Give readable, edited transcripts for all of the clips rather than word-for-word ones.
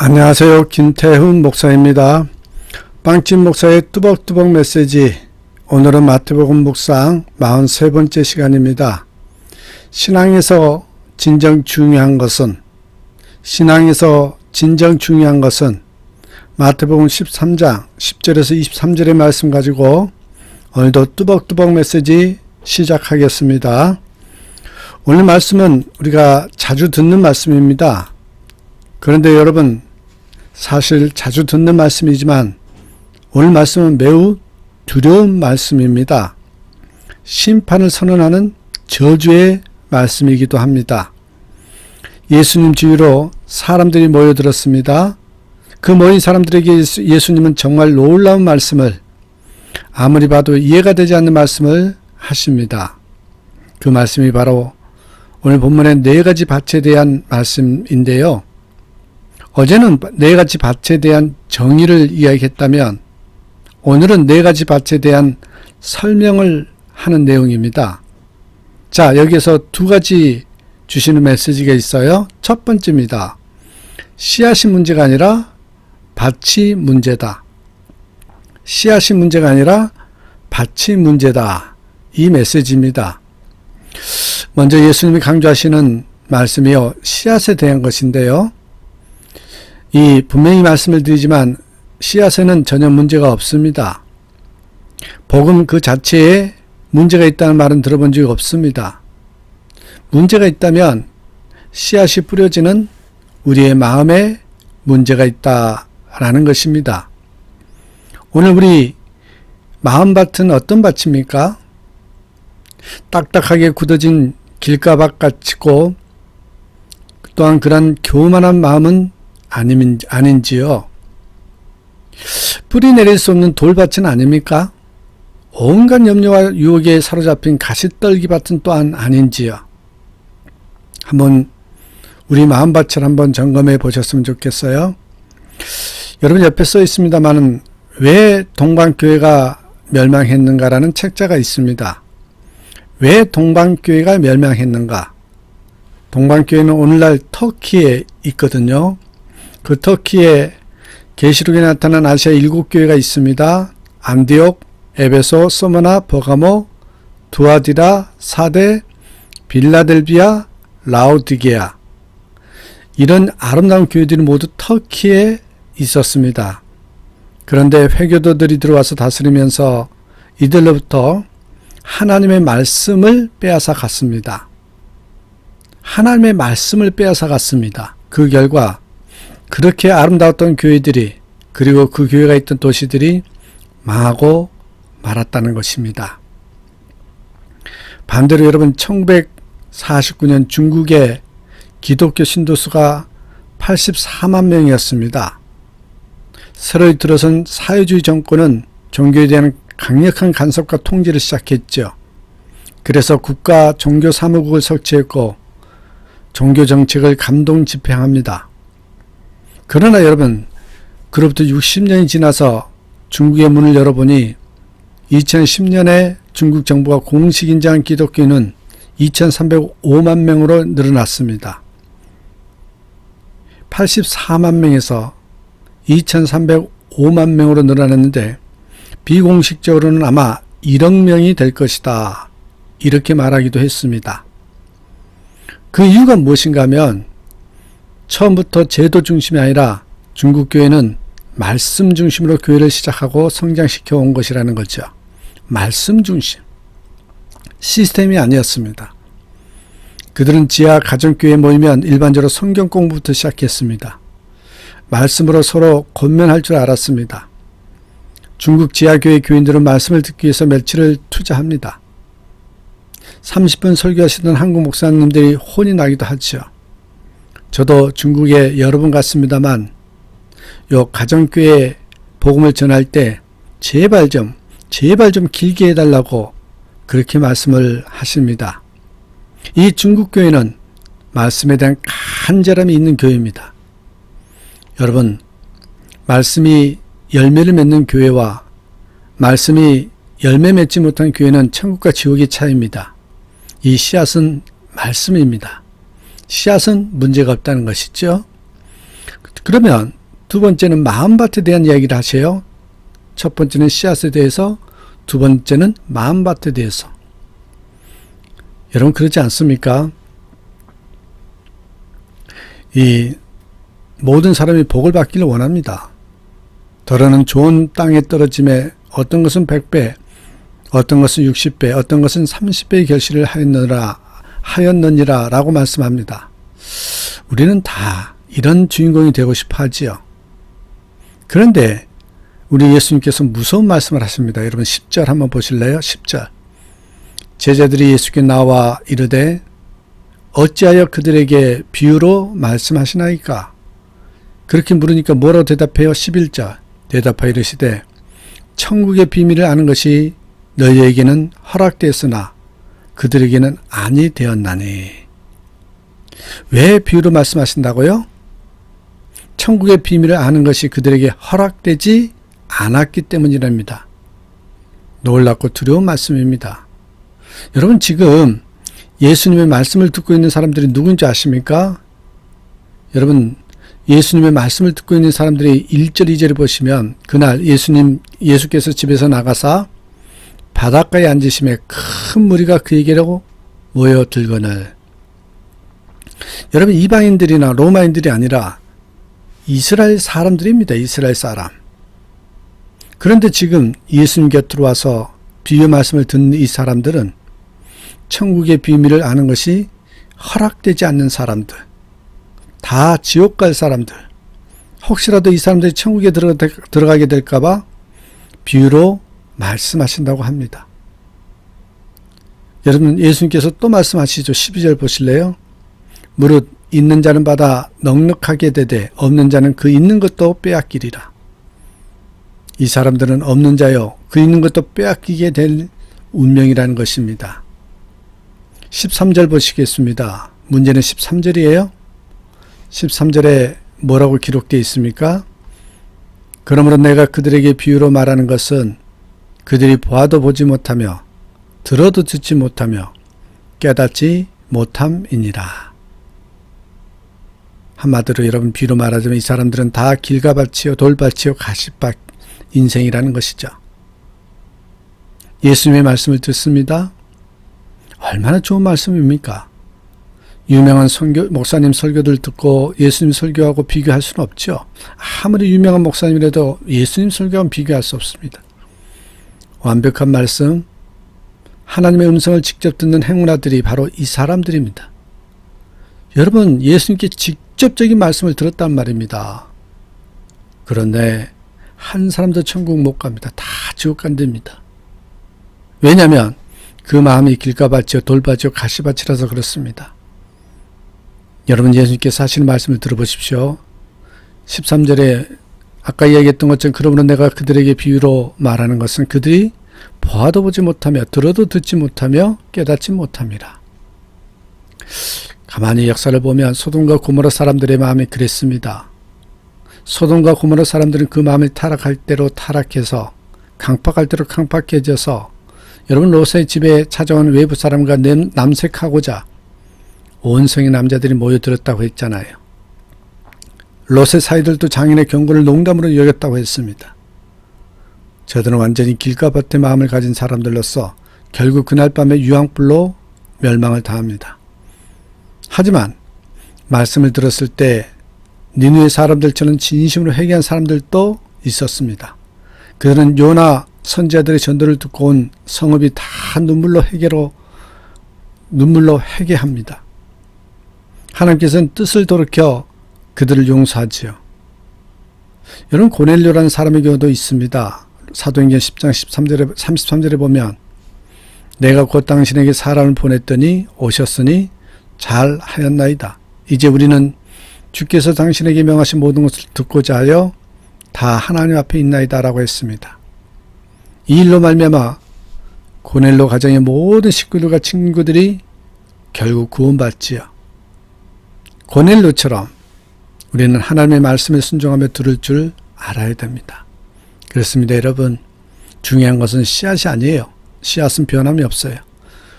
안녕하세요. 김태훈 목사입니다. 빵집 목사의 뚜벅뚜벅 메시지. 오늘은 마태복음 묵상 43번째 시간입니다. 신앙에서 진정 중요한 것은 마태복음 13장 10절에서 23절의 말씀 가지고 오늘도 뚜벅뚜벅 메시지 시작하겠습니다. 오늘 말씀은 우리가 자주 듣는 말씀입니다. 그런데 여러분, 사실 자주 듣는 말씀이지만 오늘 말씀은 매우 두려운 말씀입니다. 심판을 선언하는 저주의 말씀이기도 합니다. 예수님 주위로 사람들이 모여들었습니다. 그 모인 사람들에게 예수님은 정말 놀라운 말씀을, 아무리 봐도 이해가 되지 않는 말씀을 하십니다. 그 말씀이 바로 오늘 본문의 네 가지 밭에 대한 말씀인데요. 어제는 네 가지 밭에 대한 정의를 이야기했다면 오늘은 네 가지 밭에 대한 설명을 하는 내용입니다. 자, 여기에서 두 가지 주시는 메시지가 있어요. 첫 번째입니다. 씨앗이 문제가 아니라 밭이 문제다. 씨앗이 문제가 아니라 밭이 문제다. 이 메시지입니다. 먼저 예수님이 강조하시는 말씀이요, 씨앗에 대한 것인데요. 분명히 말씀을 드리지만 씨앗에는 전혀 문제가 없습니다. 복음 그 자체에 문제가 있다는 말은 들어본 적이 없습니다. 문제가 있다면 씨앗이 뿌려지는 우리의 마음에 문제가 있다라는 것입니다. 오늘 우리 마음밭은 어떤 밭입니까? 딱딱하게 굳어진 길가밭 같고 또한 그런 교만한 마음은 아닌지요? 뿌리 내릴 수 없는 돌밭은 아닙니까? 온갖 염려와 유혹에 사로잡힌 가시떨기밭은 또한 아닌지요? 한번 우리 마음밭을 한번 점검해 보셨으면 좋겠어요. 여러분 옆에 써 있습니다만은 왜 동방교회가 멸망했는가라는 책자가 있습니다. 왜 동방교회가 멸망했는가? 동방교회는 오늘날 터키에 있거든요. 그 터키에 계시록에 나타난 아시아 7교회가 있습니다. 안디옥, 에베소, 서머나, 버가모, 두아디라, 사데, 빌라델비아, 라오디게아. 이런 아름다운 교회들이 모두 터키에 있었습니다. 그런데 회교도들이 들어와서 다스리면서 이들로부터 하나님의 말씀을 빼앗아 갔습니다. 하나님의 말씀을 빼앗아 갔습니다. 그 결과 그렇게 아름다웠던 교회들이, 그리고 그 교회가 있던 도시들이 망하고 말았다는 것입니다. 반대로 여러분, 1949년 중국의 기독교 신도수가 84만 명이었습니다. 새로 들어선 사회주의 정권은 종교에 대한 강력한 간섭과 통제를 시작했죠. 그래서 국가 종교 사무국을 설치했고 종교 정책을 감동 집행합니다. 그러나 여러분, 그로부터 60년이 지나서 중국의 문을 열어보니 2010년에 중국 정부가 공식 인정한 기독교인은 2305만 명으로 늘어났습니다. 84만 명에서 2305만 명으로 늘어났는데 비공식적으로는 아마 1억 명이 될 것이다, 이렇게 말하기도 했습니다. 그 이유가 무엇인가 하면 처음부터 제도 중심이 아니라 중국 교회는 말씀 중심으로 교회를 시작하고 성장시켜 온 것이라는 거죠. 말씀 중심. 시스템이 아니었습니다. 그들은 지하 가정교회에 모이면 일반적으로 성경 공부부터 시작했습니다. 말씀으로 서로 권면할 줄 알았습니다. 중국 지하교회 교인들은 말씀을 듣기 위해서 며칠을 투자합니다. 30분 설교하시던 한국 목사님들이 혼이 나기도 하죠. 저도 중국에 여러 번 갔습니다만 요 가정교회 복음을 전할 때 제발 좀 길게 해달라고 그렇게 말씀을 하십니다. 이 중국 교회는 말씀에 대한 간절함이 있는 교회입니다. 여러분, 말씀이 열매를 맺는 교회와 말씀이 열매 맺지 못한 교회는 천국과 지옥의 차이입니다. 이 씨앗은 말씀입니다. 씨앗은 문제가 없다는 것이죠. 그러면 두 번째는 마음밭에 대한 이야기를 하세요. 첫 번째는 씨앗에 대해서, 두 번째는 마음밭에 대해서. 여러분 그렇지 않습니까? 이 모든 사람이 복을 받기를 원합니다. 더러는 좋은 땅에 떨어짐에 어떤 것은 100배, 어떤 것은 60배, 어떤 것은 30배의 결실을 하였느니라 라고 말씀합니다. 우리는 다 이런 주인공이 되고 싶어 하지요. 그런데 우리 예수님께서 무서운 말씀을 하십니다. 여러분 10절 한번 보실래요? 10절. 제자들이 예수께 나와 이르되 어찌하여 그들에게 비유로 말씀하시나이까? 그렇게 물으니까 뭐라고 대답해요? 11절. 대답하여 이르시되 천국의 비밀을 아는 것이 너희에게는 허락되었으나 그들에게는 아니 되었나니. 왜 비유로 말씀하신다고요? 천국의 비밀을 아는 것이 그들에게 허락되지 않았기 때문이랍니다. 놀랍고 두려운 말씀입니다. 여러분 지금 예수님의 말씀을 듣고 있는 사람들이 누군지 아십니까? 여러분 예수님의 말씀을 듣고 있는 사람들이 1절 2절을 보시면 그날 예수께서 집에서 나가사 바닷가에 앉으심에 큰 무리가 그에게로 모여들거늘. 여러분 이방인들이나 로마인들이 아니라 이스라엘 사람들입니다. 이스라엘 사람. 그런데 지금 예수님 곁으로 와서 비유 말씀을 듣는 이 사람들은 천국의 비밀을 아는 것이 허락되지 않는 사람들, 다 지옥 갈 사람들, 혹시라도 이 사람들이 천국에 들어가게 될까봐 비유로 말씀하신다고 합니다. 여러분 예수님께서 또 말씀하시죠. 12절 보실래요? 무릇 있는 자는 받아 넉넉하게 되되 없는 자는 그 있는 것도 빼앗기리라. 이 사람들은 없는 자요 그 있는 것도 빼앗기게 될 운명이라는 것입니다. 13절 보시겠습니다. 문제는 13절이에요. 13절에 뭐라고 기록되어 있습니까? 그러므로 내가 그들에게 비유로 말하는 것은 그들이 보아도 보지 못하며 들어도 듣지 못하며 깨닫지 못함이니라. 한마디로 여러분 비유로 말하자면 이 사람들은 다 길가밭이요 돌밭이요 가시밭 인생이라는 것이죠. 예수님의 말씀을 듣습니다. 얼마나 좋은 말씀입니까? 유명한 목사님 설교들 듣고 예수님 설교하고 비교할 수는 없죠. 아무리 유명한 목사님이라도 예수님 설교하고 비교할 수 없습니다. 완벽한 말씀, 하나님의 음성을 직접 듣는 행운아들이 바로 이 사람들입니다. 여러분 예수님께 직접적인 말씀을 들었단 말입니다. 그런데 한 사람도 천국 못 갑니다. 다 지옥 간답니다. 왜냐하면 그 마음이 길가밭이요 돌밭이요 가시밭이라서 그렇습니다. 여러분 예수님께서 하시는 말씀을 들어보십시오. 13절에 아까 이야기했던 것처럼 그러므로 내가 그들에게 비유로 말하는 것은 그들이 보아도 보지 못하며 들어도 듣지 못하며 깨닫지 못함이라. 가만히 역사를 보면 소돔과 고모라 사람들의 마음이 그랬습니다. 소돔과 고모라 사람들은 그 마음을 타락할 대로 타락해서 강팍할 대로 강팍해져서 여러분 롯의 집에 찾아온 외부 사람과 남색하고자 온 성의 남자들이 모여들었다고 했잖아요. 롯의 사이들도 장인의 경고를 농담으로 여겼다고 했습니다. 저들은 완전히 길가밭의 마음을 가진 사람들로서 결국 그날 밤에 유황불로 멸망을 당합니다. 하지만 말씀을 들었을 때 니느웨 사람들처럼 진심으로 회개한 사람들도 있었습니다. 그들은 요나 선지자들의 전도를 듣고 온 성읍이 다 눈물로 회개합니다. 하나님께서는 뜻을 돌이켜 그들을 용서하지요. 여러분 고넬료라는 사람의 경우도 있습니다. 사도행전 10장 33절에 보면 내가 곧 당신에게 사람을 보냈더니 오셨으니 잘 하였나이다. 이제 우리는 주께서 당신에게 명하신 모든 것을 듣고자 하여 다 하나님 앞에 있나이다 라고 했습니다. 이 일로 말미암아 고넬료 가정의 모든 식구들과 친구들이 결국 구원받지요. 고넬료처럼 우리는 하나님의 말씀에 순종하며 들을 줄 알아야 됩니다. 그렇습니다. 여러분 중요한 것은 씨앗이 아니에요. 씨앗은 변함이 없어요.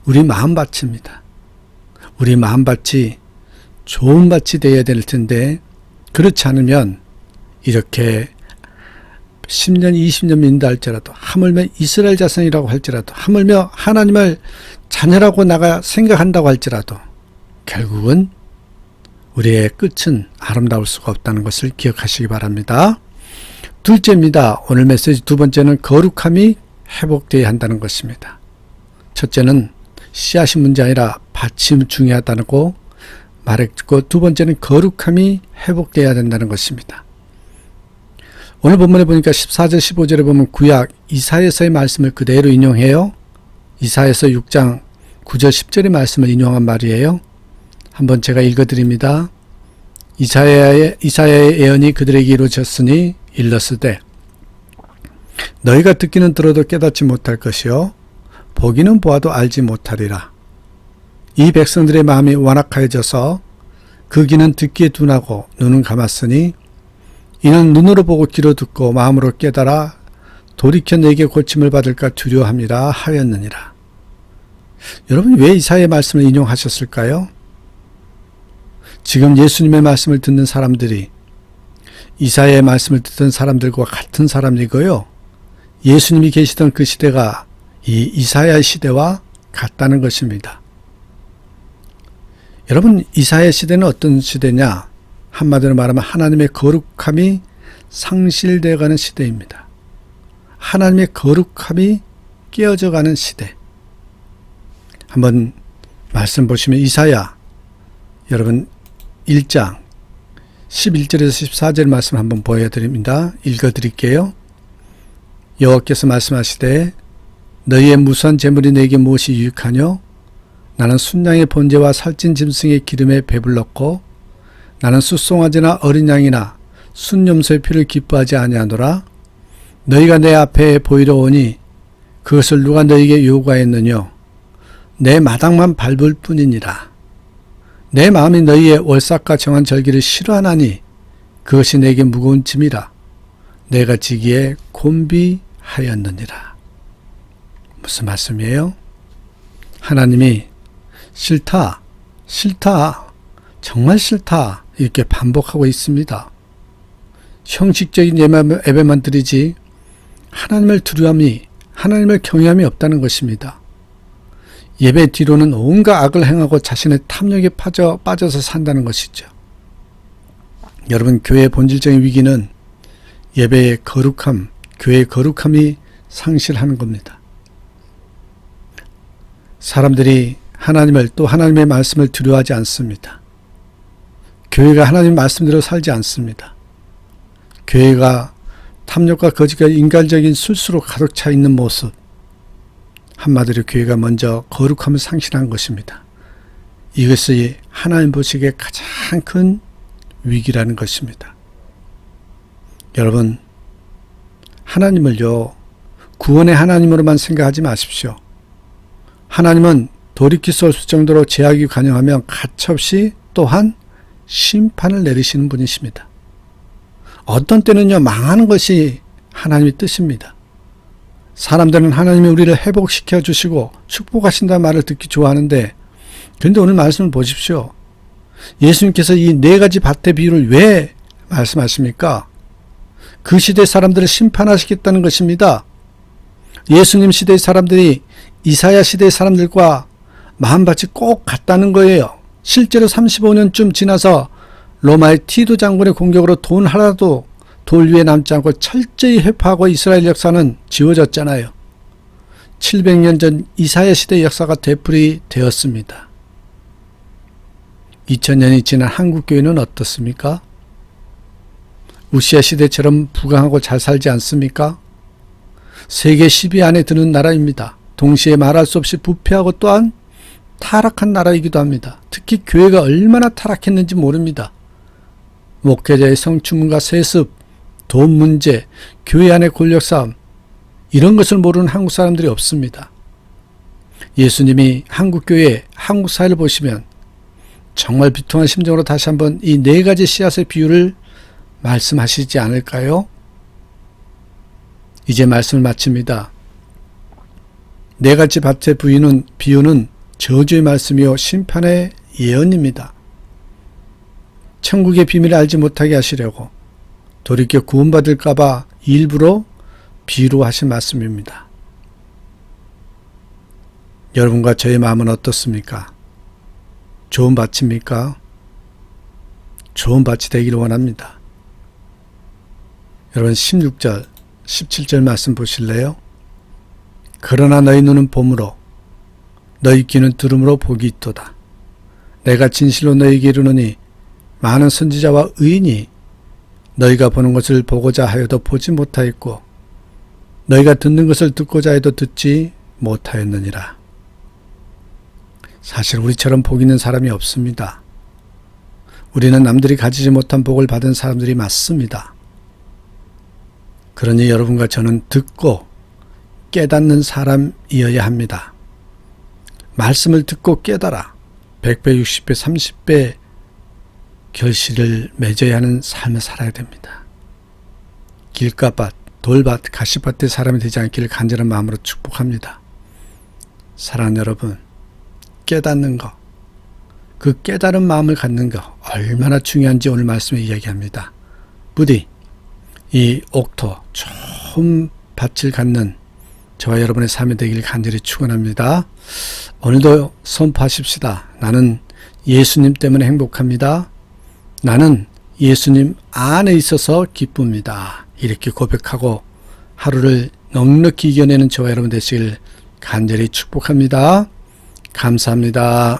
우리 마음밭입니다. 우리 마음밭이 좋은 밭이 되어야 될 텐데 그렇지 않으면 이렇게 10년, 20년 믿는다 할지라도, 하물며 이스라엘 자손이라고 할지라도, 하물며 하나님을 자녀라고 나가 생각한다고 할지라도 결국은 우리의 끝은 아름다울 수가 없다는 것을 기억하시기 바랍니다. 둘째입니다. 오늘 메시지 두 번째는 거룩함이 회복되어야 한다는 것입니다. 첫째는 씨앗이 문제 아니라 밭이 중요하다고 말했고, 두 번째는 거룩함이 회복되어야 된다는 것입니다. 오늘 본문에 보니까 14절 15절에 보면 구약 이사야서의 말씀을 그대로 인용해요. 이사야서 6장 9절 10절의 말씀을 인용한 말이에요. 한번 제가 읽어드립니다. 이사야의 예언이 그들에게 이루어졌으니 일렀으되 너희가 듣기는 들어도 깨닫지 못할 것이요 보기는 보아도 알지 못하리라. 이 백성들의 마음이 완악하여져서 그 귀는 듣기에 둔하고 눈은 감았으니 이는 눈으로 보고 귀로 듣고 마음으로 깨달아 돌이켜 내게 고침을 받을까 두려워함이라 하였느니라. 여러분, 왜 이사야의 말씀을 인용하셨을까요? 지금 예수님의 말씀을 듣는 사람들이 이사야의 말씀을 듣던 사람들과 같은 사람이고요. 예수님이 계시던 그 시대가 이 이사야의 시대와 같다는 것입니다. 여러분, 이사야의 시대는 어떤 시대냐? 한마디로 말하면 하나님의 거룩함이 상실되어가는 시대입니다. 하나님의 거룩함이 깨어져가는 시대. 한번 말씀 보시면 이사야 여러분 1장 11절에서 14절 말씀 한번 보여드립니다. 읽어드릴게요. 여호와께서 말씀하시되 너희의 무수한 재물이 내게 무엇이 유익하뇨? 나는 순양의 번제와 살찐 짐승의 기름에 배불렀고 나는 숫송아지나 어린 양이나 순염소의 피를 기뻐하지 아니하노라. 너희가 내 앞에 보이러 오니 그것을 누가 너희에게 요구하였느뇨? 내 마당만 밟을 뿐이니라. 내 마음이 너희의 월삭과 정한 절기를 싫어하나니 그것이 내게 무거운 짐이라. 내가 지기에 곤비하였느니라. 무슨 말씀이에요? 하나님이 싫다, 싫다, 정말 싫다 이렇게 반복하고 있습니다. 형식적인 예배만 드리지 하나님을 두려움이, 하나님을 경외함이 없다는 것입니다. 예배 뒤로는 온갖 악을 행하고 자신의 탐욕에 빠져서 산다는 것이죠. 여러분, 교회의 본질적인 위기는 예배의 거룩함, 교회의 거룩함이 상실하는 겁니다. 사람들이 하나님을 또 하나님의 말씀을 두려워하지 않습니다. 교회가 하나님의 말씀대로 살지 않습니다. 교회가 탐욕과 거짓과 인간적인 술수로 가득 차 있는 모습, 한마디로 교회가 먼저 거룩함을 상실한 것입니다. 이것이 하나님 보시기에 가장 큰 위기라는 것입니다. 여러분, 하나님을요, 구원의 하나님으로만 생각하지 마십시오. 하나님은 돌이킬 수 없을 정도로 제약이 관영하면 가차없이 또한 심판을 내리시는 분이십니다. 어떤 때는요, 망하는 것이 하나님의 뜻입니다. 사람들은 하나님이 우리를 회복시켜 주시고 축복하신다는 말을 듣기 좋아하는데, 그런데 오늘 말씀을 보십시오. 예수님께서 이 네 가지 밭의 비유를 왜 말씀하십니까? 그 시대 사람들을 심판하시겠다는 것입니다. 예수님 시대의 사람들이 이사야 시대의 사람들과 마음밭이 꼭 같다는 거예요. 실제로 35년쯤 지나서 로마의 티도 장군의 공격으로 돈 하나도 돌 위에 남지 않고 철저히 회파하고 이스라엘 역사는 지워졌잖아요. 700년 전 이사야 시대의 역사가 되풀이 되었습니다. 2000년이 지난 한국교회는 어떻습니까? 우시아 시대처럼 부강하고 잘 살지 않습니까? 세계 10위 안에 드는 나라입니다. 동시에 말할 수 없이 부패하고 또한 타락한 나라이기도 합니다. 특히 교회가 얼마나 타락했는지 모릅니다. 목회자의 성추문과 세습, 돈 문제, 교회 안의 권력싸움, 이런 것을 모르는 한국 사람들이 없습니다. 예수님이 한국교회, 한국 사회를 보시면 정말 비통한 심정으로 다시 한번 이 네 가지 씨앗의 비유를 말씀하시지 않을까요? 이제 말씀을 마칩니다. 네 가지 밭의 비유는 저주의 말씀이요 심판의 예언입니다. 천국의 비밀을 알지 못하게 하시려고 돌이켜 구원받을까봐 일부러 비유로 하신 말씀입니다. 여러분과 저의 마음은 어떻습니까? 좋은 밭입니까? 좋은 밭이 되기를 원합니다. 여러분 16절, 17절 말씀 보실래요? 그러나 너희 눈은 봄으로 너희 귀는 들음으로 복이 있도다. 내가 진실로 너희에게 이르노니 많은 선지자와 의인이 너희가 보는 것을 보고자 하여도 보지 못하였고 너희가 듣는 것을 듣고자 해도 듣지 못하였느니라. 사실 우리처럼 복 있는 사람이 없습니다. 우리는 남들이 가지지 못한 복을 받은 사람들이 맞습니다. 그러니 여러분과 저는 듣고 깨닫는 사람이어야 합니다. 말씀을 듣고 깨달아 100배, 60배, 30배 결실을 맺어야 하는 삶을 살아야 됩니다. 길가밭, 돌밭, 가시밭의 사람이 되지 않기를 간절한 마음으로 축복합니다. 사랑하는 여러분, 깨닫는 것, 그 깨달은 마음을 갖는 것 얼마나 중요한지 오늘 말씀에 이야기합니다. 부디 이 옥토 좋은 밭을 갖는 저와 여러분의 삶이 되기를 간절히 축원합니다. 오늘도 선포하십시다. 나는 예수님 때문에 행복합니다. 나는 예수님 안에 있어서 기쁩니다. 이렇게 고백하고 하루를 넉넉히 이겨내는 저와 여러분 되시길 간절히 축복합니다. 감사합니다.